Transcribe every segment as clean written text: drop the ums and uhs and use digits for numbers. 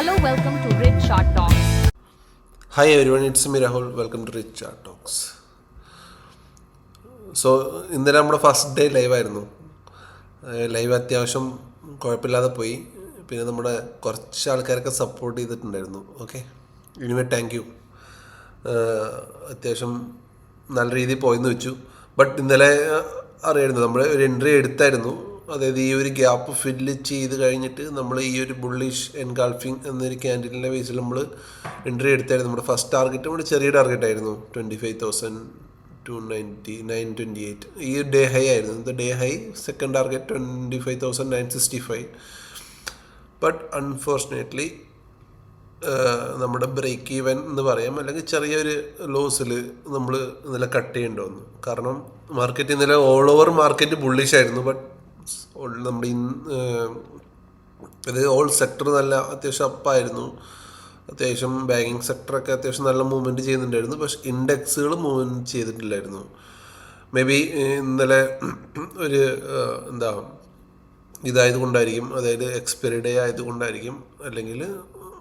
Hello, welcome to Rich Chart Talks. Hi everyone, it's me Rahul. Welcome to Rich Chart Talks. So ഇന്നലെ നമ്മുടെ first day ലൈവായിരുന്നു. Live അത്യാവശ്യം കുഴപ്പമില്ലാതെ പോയി. പിന്നെ നമ്മുടെ കുറച്ച് ആൾക്കാരൊക്കെ സപ്പോർട്ട് ചെയ്തിട്ടുണ്ടായിരുന്നു. Okay, anyway thank you. അത്യാവശ്യം നല്ല രീതിയിൽ പോയെന്ന് വെച്ചു. ബട്ട് ഇന്നലെ അറിയായിരുന്നു, നമ്മൾ ഒരു എൻട്രി എടുത്തായിരുന്നു. അതായത് ഈ ഒരു ഗ്യാപ്പ് ഫില്ല് ചെയ്ത് കഴിഞ്ഞിട്ട് നമ്മൾ ഈ ഒരു ബുള്ളിഷ് എൻഗൾഫിങ് എന്നൊരു ക്യാൻഡിലിൻ്റെ ബേസിൽ നമ്മൾ എൻട്രി എടുത്തായിരുന്നു. നമ്മുടെ ഫസ്റ്റ് ടാർഗറ്റ് നമ്മുടെ ചെറിയ ടാർഗറ്റായിരുന്നു 25,298. ഈ ഡേ ഹൈ ആയിരുന്നു. ഇത് day high. Second target 25,965. But unfortunately നമ്മുടെ ബ്രേക്ക് ഈവൻ എന്ന് പറയാം, അല്ലെങ്കിൽ ചെറിയൊരു ലോസിൽ നമ്മൾ ഇന്നലെ കട്ട് ചെയ്യേണ്ടി വന്നു. കാരണം മാർക്കറ്റ് ഇന്നലെ ഓൾ ഓവർ മാർക്കറ്റ് ബുള്ളിഷ് ആയിരുന്നു. ബട്ട് നമ്മുടെ ഇത് ഓൾ സെക്ടർ നല്ല അത്യാവശ്യം അപ്പായിരുന്നു. അത്യാവശ്യം ബാങ്കിങ് സെക്ടറൊക്കെ അത്യാവശ്യം നല്ല മൂവ്മെൻറ്റ് ചെയ്യുന്നുണ്ടായിരുന്നു. പക്ഷേ ഇൻഡെക്സുകൾ മൂവ്മെൻറ്റ് ചെയ്തിട്ടില്ലായിരുന്നു. മേ ബി ഇന്നലെ ഒരു ഇതായതുകൊണ്ടായിരിക്കും, അതായത് എക്സ്പയറി ഡേ ആയതുകൊണ്ടായിരിക്കും, അല്ലെങ്കിൽ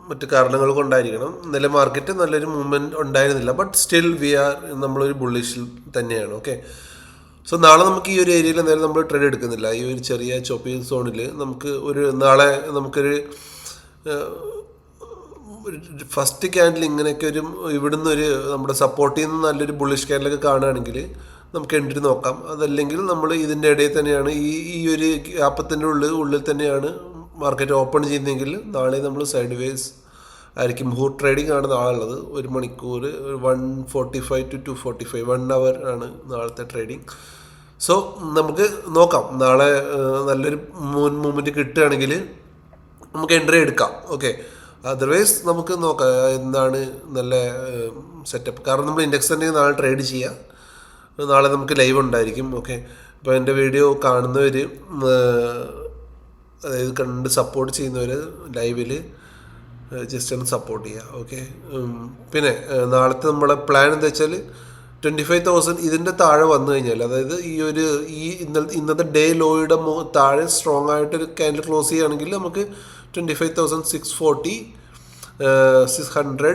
മറ്റു കാരണങ്ങൾ കൊണ്ടായിരിക്കണം ഇന്നലെ മാർക്കറ്റ് നല്ലൊരു മൂവ്മെൻറ്റ് ഉണ്ടായിരുന്നില്ല. ബട്ട് സ്റ്റിൽ നമ്മളൊരു ബുള്ളിഷിൽ തന്നെയാണ്. ഓക്കെ, സോ നാളെ നമുക്ക് ഈ ഒരു ഏരിയയിൽ എന്തായാലും നമ്മൾ ട്രേഡ് എടുക്കുന്നില്ല. ഈ ഒരു ചെറിയ ചോപ്പിംഗ് സോണിൽ നമുക്ക് നാളെ നമുക്കൊരു ഫസ്റ്റ് ക്യാൻഡിൽ ഇങ്ങനെയൊക്കെ ഇവിടുന്ന് നമ്മുടെ സപ്പോർട്ടിൽ നിന്ന് നല്ലൊരു ബുള്ളിഷ് ക്യാൻഡിലൊക്കെ കാണുകയാണെങ്കിൽ നമുക്ക് എൻട്രി നോക്കാം. അതല്ലെങ്കിൽ നമ്മൾ ഇതിൻ്റെ ഇടയിൽ തന്നെയാണ് ഈ ഒരു ഗ്യാപ്പത്തിൻ്റെ ഉള്ളിൽ തന്നെയാണ് മാർക്കറ്റ് ഓപ്പൺ ചെയ്യുന്നതെങ്കിൽ നാളെ നമ്മൾ സൈഡ് വേസ് ആയിരിക്കും. ഹൂർ ട്രേഡിംഗ് ആണ് നാളെ ഉള്ളത്. 1 മണിക്കൂർ 1:45 to 2:45 1 hour ആണ് നാളത്തെ ട്രേഡിംഗ്. സോ നമുക്ക് നോക്കാം, നാളെ നല്ലൊരു മൂവ്മെൻറ്റ് കിട്ടുകയാണെങ്കിൽ നമുക്ക് എൻട്രി എടുക്കാം. ഓക്കെ, അതർവൈസ് നമുക്ക് നോക്കാം എന്താണ് നല്ല സെറ്റപ്പ്. കാരണം നമ്മൾ ഇൻഡെക്സ് തന്നെ നാളെ ട്രേഡ് ചെയ്യാം. നാളെ നമുക്ക് ലൈവ് ഉണ്ടായിരിക്കും. ഓക്കെ, ഇപ്പോൾ എൻ്റെ വീഡിയോ കാണുന്നവർ, അതായത് കണ്ട് സപ്പോർട്ട് ചെയ്യുന്നവർ ലൈവിൽ ജസ്റ്റ് ഒന്ന് സപ്പോർട്ട് ചെയ്യുക. ഓക്കെ, പിന്നെ നാളത്തെ നമ്മളെ പ്ലാൻ എന്താ വെച്ചാൽ 25,000 ഇതിൻ്റെ താഴെ വന്നു കഴിഞ്ഞാൽ, അതായത് ഇന്നത്തെ ഡേ ലോയുടെ താഴെ സ്ട്രോങ് ആയിട്ടൊരു ക്യാൻഡിൽ ക്ലോസ് ചെയ്യുകയാണെങ്കിൽ നമുക്ക് 25,640, 600,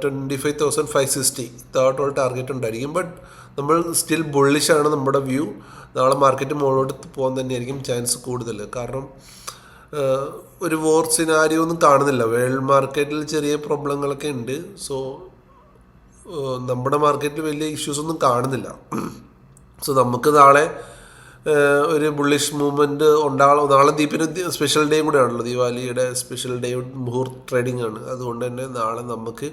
25,560 ടോട്ടൽ ടാർഗറ്റ് ഉണ്ടായിരിക്കും. ബട്ട് നമ്മൾ സ്റ്റിൽ ബുള്ളിഷാണ് നമ്മുടെ വ്യൂ. നാളെ മാർക്കറ്റ് മുകളിലോട്ട് പോകാൻ തന്നെയായിരിക്കും ചാൻസ് കൂടുതൽ. കാരണം ഒരു വോർ സിനാരിയോ ഒന്നും കാണുന്നില്ല. വേൾഡ് മാർക്കറ്റിൽ ചെറിയ പ്രോബ്ലങ്ങളൊക്കെ ഉണ്ട്. സോ നമ്മുടെ മാർക്കറ്റിൽ വലിയ ഇഷ്യൂസ് ഒന്നും കാണുന്നില്ല. സോ നമുക്ക് നാളെ ഒരു ബുള്ളിഷ് മൂവ്മെൻറ്റ് ഉണ്ടാകും. നാളെ ദീപിന് സ്പെഷ്യൽ ഡേ കൂടെ ആണല്ലോ, ദീപാവലിയുടെ സ്പെഷ്യൽ ഡേ മുഹൂർ ട്രേഡിംഗ് ആണ്. അതുകൊണ്ട് തന്നെ നാളെ നമുക്ക്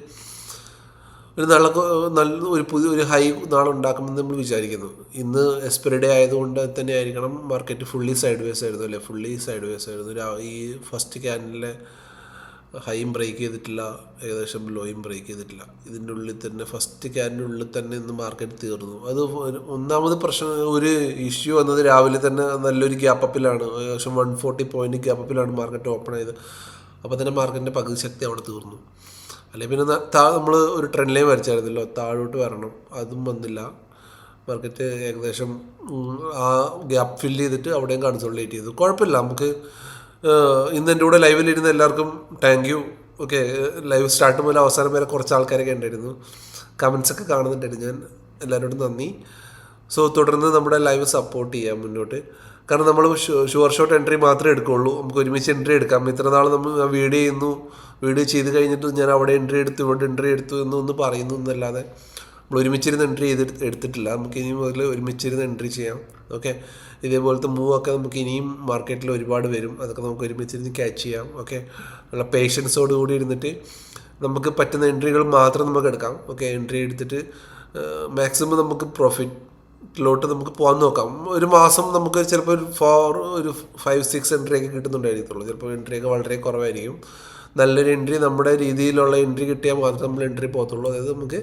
ഒരു പുതിയൊരു ഹൈ നാളെ ഉണ്ടാക്കുമെന്ന് നമ്മൾ വിചാരിക്കുന്നു. ഇന്ന് എക്സ്പയറി ഡേ ആയതുകൊണ്ട് തന്നെ ആയിരിക്കണം മാർക്കറ്റ് ഫുള്ളി സൈഡ് വേസ് ആയിരുന്നു, അല്ലേ? ഫുള്ളി സൈഡ് വേസ് ആയിരുന്നു. ഈ ഫസ്റ്റ് ക്യാൻഡിലെ ഹൈയും ബ്രേക്ക് ചെയ്തിട്ടില്ല, ഏകദേശം ലോയും ബ്രേക്ക് ചെയ്തിട്ടില്ല. ഇതിൻ്റെ ഉള്ളിൽ തന്നെ ഫസ്റ്റ് ക്യാൻഡിൻ്റെ ഉള്ളിൽ തന്നെ ഇന്ന് മാർക്കറ്റ് തീർന്നു. അത് ഒന്നാമത് ഒരു ഇഷ്യൂ വന്നത് രാവിലെ തന്നെ നല്ലൊരു ഗ്യാപ്പപ്പിലാണ്. ഏകദേശം 140 പോയിൻറ്റ് ഗ്യാപ്പപ്പിലാണ് മാർക്കറ്റ് ഓപ്പൺ ചെയ്തത്. അപ്പോൾ തന്നെ മാർക്കറ്റിൻ്റെ പകുതി ശക്തി അവിടെ തീർന്നു. അല്ലെങ്കിൽ പിന്നെ നമ്മൾ ഒരു ട്രെൻഡ് ലൈൻ വരച്ചായിരുന്നല്ലോ, താഴോട്ട് വരണം, അതും വന്നില്ല. മാർക്കറ്റ് ഏകദേശം ആ ഗ്യാപ്പ് ഫില്ല് ചെയ്തിട്ട് അവിടെയും കൺസോളിഡേറ്റ് ചെയ്തു. കുഴപ്പമില്ല. നമുക്ക് ഇന്ന് എൻ്റെ കൂടെ ലൈവിലിരുന്ന എല്ലാവർക്കും thank you. Okay, live start മുതൽ അവസാനം വരെ കുറച്ച് ആൾക്കാരൊക്കെ ഉണ്ടായിരുന്നു. കമൻസൊക്കെ കാണുന്നുണ്ടായിരുന്നു. ഞാൻ എല്ലാവരോടും നന്ദി. സോ തുടർന്ന് നമ്മുടെ ലൈവ് സപ്പോർട്ട് ചെയ്യാം മുന്നോട്ട്. കാരണം നമ്മൾ ഷുവർ ഷോട്ട് എൻട്രി മാത്രമേ എടുക്കുകയുള്ളൂ. നമുക്ക് ഒരുമിച്ച് എൻട്രി എടുക്കാം. ഇത്ര നാൾ നമ്മൾ വീഡിയോ ചെയ്ത് കഴിഞ്ഞിട്ട് ഞാൻ അവിടെ എൻട്രി എടുത്തു, ഇവിടെ എൻട്രി എടുത്തു എന്നൊന്ന് പറയുന്നു എന്നല്ലാതെ നമ്മൾ ഒരുമിച്ചിരുന്ന് എൻട്രി എടുത്തിട്ടില്ല. നമുക്ക് ഇനി മുതൽ ഒരുമിച്ചിരുന്ന് എൻട്രി ചെയ്യാം. ഓക്കെ, ഇതേപോലത്തെ മൂവൊക്കെ നമുക്ക് ഇനിയും മാർക്കറ്റിൽ ഒരുപാട് വരും. അതൊക്കെ നമുക്ക് ഒരുമിച്ചിരുന്ന് ക്യാച്ച് ചെയ്യാം. ഓക്കെ, നല്ല പേഷ്യൻസോട് കൂടി ഇരുന്നിട്ട് നമുക്ക് പറ്റുന്ന എൻട്രികൾ മാത്രം നമുക്ക് എടുക്കാം. ഓക്കെ, എൻട്രി എടുത്തിട്ട് മാക്സിമം നമുക്ക് പ്രോഫിറ്റിലോട്ട് നമുക്ക് പോകാൻ നോക്കാം. ഒരു മാസം നമുക്ക് ചിലപ്പോൾ ഒരു 5-6 എൻട്രിയൊക്കെ കിട്ടുന്നുണ്ടായിരിക്കത്തുള്ളൂ. ചിലപ്പോൾ എൻട്രിയൊക്കെ വളരെ കുറവായിരിക്കും. നല്ലൊരു എൻട്രി, നമ്മുടെ രീതിയിലുള്ള എൻട്രി കിട്ടിയാൽ മാത്രമേ നമ്മൾ എൻട്രി പോകത്തുള്ളൂ. അതായത് നമുക്ക്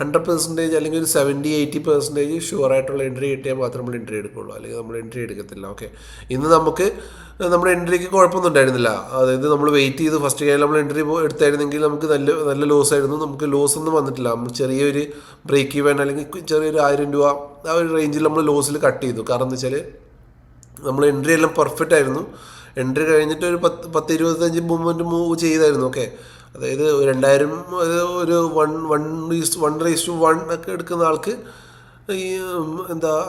100% അല്ലെങ്കിൽ ഒരു 70-80% ഷുവറായിട്ടുള്ള എൻട്രി കിട്ടിയാൽ മാത്രമേ നമ്മൾ എൻട്രി എടുക്കുകയുള്ളൂ. അല്ലെങ്കിൽ നമ്മൾ എൻട്രി എടുക്കത്തില്ല. ഓക്കെ, ഇന്ന് നമുക്ക് നമ്മുടെ എൻട്രിക്ക് കുഴപ്പമൊന്നും ഉണ്ടായിരുന്നില്ല. അതായത് നമ്മൾ വെയിറ്റ് ചെയ്ത് ഫസ്റ്റ് കാര്യം നമ്മൾ എൻട്രി എടുത്തായിരുന്നെങ്കിൽ നമുക്ക് നല്ല ലോസ് ആയിരുന്നു. നമുക്ക് ലോസ് ഒന്നും വന്നിട്ടില്ല. നമ്മൾ ചെറിയൊരു ബ്രേക്ക് ഈവൻ അല്ലെങ്കിൽ ചെറിയൊരു 1000 രൂപ ആ ഒരു റേഞ്ചിൽ നമ്മൾ ലോസിൽ കട്ട് ചെയ്തു. കാരണം എന്താ വെച്ചാൽ നമ്മൾ എൻട്രി എല്ലാം പെർഫെക്റ്റ് ആയിരുന്നു. എൻട്രി കഴിഞ്ഞിട്ട് ഒരു 10-25 മൂവ് ചെയ്തായിരുന്നു. ഓക്കെ, അതായത് 2000 ഒരു 1:1 ഒക്കെ എടുക്കുന്ന ആൾക്ക് ഈ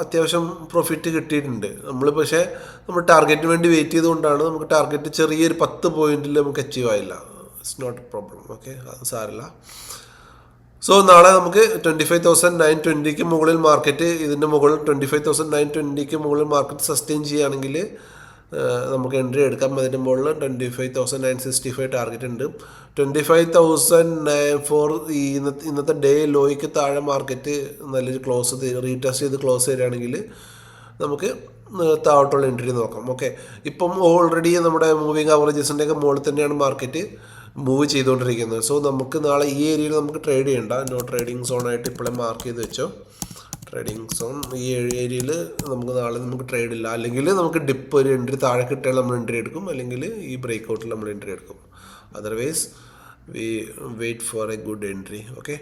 അത്യാവശ്യം പ്രോഫിറ്റ് കിട്ടിയിട്ടുണ്ട്. പക്ഷേ നമ്മൾ ടാർഗറ്റിന് വേണ്ടി വെയിറ്റ് ചെയ്തുകൊണ്ടാണ് നമുക്ക് ടാർഗറ്റ് ചെറിയൊരു 10 പോയിന്റിൽ നമുക്ക് അച്ചീവ് ആയില്ല. It's not a problem. Okay, അത് സാരില്ല. സോ നാളെ നമുക്ക് 25,920 മുകളിൽ മാർക്കറ്റ്, ഇതിൻ്റെ മുകളിൽ 25,920 മുകളിൽ മാർക്കറ്റ് സസ്റ്റെയിൻ ചെയ്യുകയാണെങ്കിൽ നമുക്ക് എൻട്രി എടുക്കാം. അതിൻ്റെ മുകളിൽ 25,965 ടാർഗറ്റ് ഉണ്ട്. 25,004 ഇന്നത്തെ ഡേ ലോയ്ക്ക് താഴെ മാർക്കറ്റ് നല്ലൊരു റീടെസ്റ്റ് ചെയ്ത് ക്ലോസ് ചെയ്യുകയാണെങ്കിൽ നമുക്ക് താഴോട്ടുള്ള എൻട്രി നോക്കാം. ഓക്കെ, ഇപ്പം ഓൾറെഡി നമ്മുടെ മൂവിങ് അവറേജസിൻ്റെയൊക്കെ മുകളിൽ തന്നെയാണ് മാർക്കറ്റ് മൂവ് ചെയ്തുകൊണ്ടിരിക്കുന്നത്. സോ നമുക്ക് നാളെ ഈ ഏരിയയിൽ നമുക്ക് ട്രേഡ് ചെയ്യണ്ട. നോ ട്രേഡിംഗ് സോണായിട്ട് ഇപ്പോഴേ മാർക്ക് ചെയ്ത് വെച്ചോ. ട്രേഡിംഗ് സോൺ ഈ ഏരിയയിൽ നാളെ നമുക്ക് ട്രേഡ് ഇല്ല. അല്ലെങ്കിൽ നമുക്ക് ഡിപ്പ് ഒരു എൻട്രി താഴെ കിട്ടിയാൽ നമ്മൾ എൻട്രി എടുക്കും, അല്ലെങ്കിൽ ഈ ബ്രേക്ക് ഔട്ടിൽ നമ്മൾ എൻട്രി എടുക്കും. Otherwise we wait for a good entry. Okay,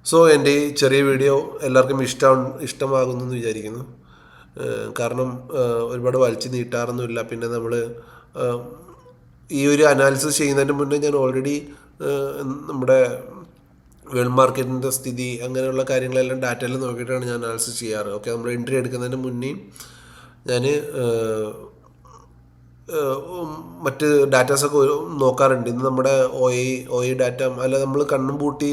so എൻ്റെ ഈ ചെറിയ വീഡിയോ എല്ലാവർക്കും ഇഷ്ടമാകുന്നു എന്ന് വിചാരിക്കുന്നു. കാരണം ഒരുപാട് വലിച്ചു നീട്ടാറൊന്നുമില്ല. പിന്നെ നമ്മൾ ഈ ഒരു അനാലിസിസ് ചെയ്യുന്നതിന് മുന്നേ ഞാൻ ഓൾറെഡി നമ്മുടെ വേൾഡ് മാർക്കറ്റിൻ്റെ സ്ഥിതി അങ്ങനെയുള്ള കാര്യങ്ങളെല്ലാം ഡാറ്റയിൽ നോക്കിയിട്ടാണ് ഞാൻ അനാലിസിസ് ചെയ്യാറ്. ഓക്കെ, നമ്മൾ എൻട്രി എടുക്കുന്നതിന് മുന്നേ ഞാൻ മറ്റ് ഡാറ്റാസൊക്കെ നോക്കാറുണ്ട്. ഇന്ന് നമ്മുടെ ഒ ഇ ഡാറ്റ അല്ല, നമ്മൾ കണ്ണും പൂട്ടി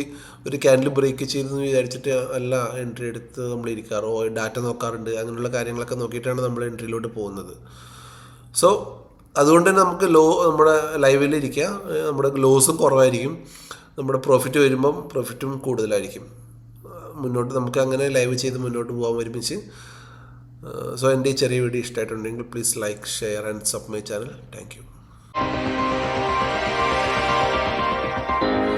ഒരു ക്യാൻഡിൽ ബ്രേക്ക് ചെയ്തെന്ന് വിചാരിച്ചിട്ട് അല്ല എൻട്രി എടുത്ത് നമ്മൾ ഇരിക്കാറ്. ഡാറ്റ നോക്കാറുണ്ട്. അങ്ങനെയുള്ള കാര്യങ്ങളൊക്കെ നോക്കിയിട്ടാണ് നമ്മൾ എൻട്രിയിലോട്ട് പോകുന്നത്. സോ അതുകൊണ്ട് തന്നെ നമുക്ക് നമ്മുടെ ലൈവിലിരിക്കുക, നമ്മുടെ ലോസും കുറവായിരിക്കും, നമ്മുടെ പ്രോഫിറ്റ് വരുമ്പം പ്രോഫിറ്റും കൂടുതലായിരിക്കും. നമുക്ക് അങ്ങനെ ലൈവ് ചെയ്ത് മുന്നോട്ട് പോകാൻ ഒരുമിച്ച്. സോ എൻ്റെ ഈ ചെറിയ വീഡിയോ ഇഷ്ടമായിട്ടുണ്ടെങ്കിൽ please like, share and sub my channel. Thank you.